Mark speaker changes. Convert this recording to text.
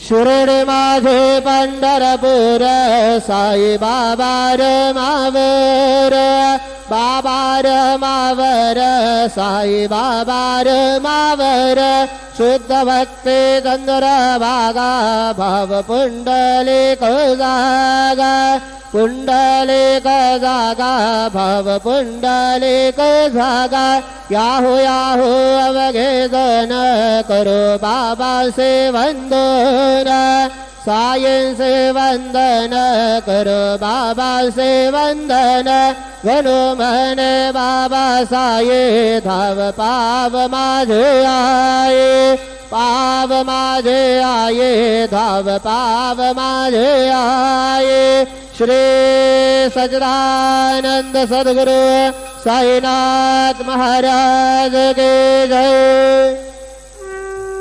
Speaker 1: शिर्डी माझे पंढरपूर साई बाबा मावर बाबा मावर साई बाबा मावर शुद्ध भक्ती चंद्रभागा भाव पुंडलिक जागा पुंडलिक जागा भाव पुंडलिक जागा याहू याहू अवघे जन करो बाबा से वंदन सायं से वंदन करो बाबा से वंदन गणो मने बाबा साये धाव पाव माझे आये पाव माझे आये धाव पाव माझे आये श्री सच्चिदानंद सद्गुरु साईनाथ महाराज के जय।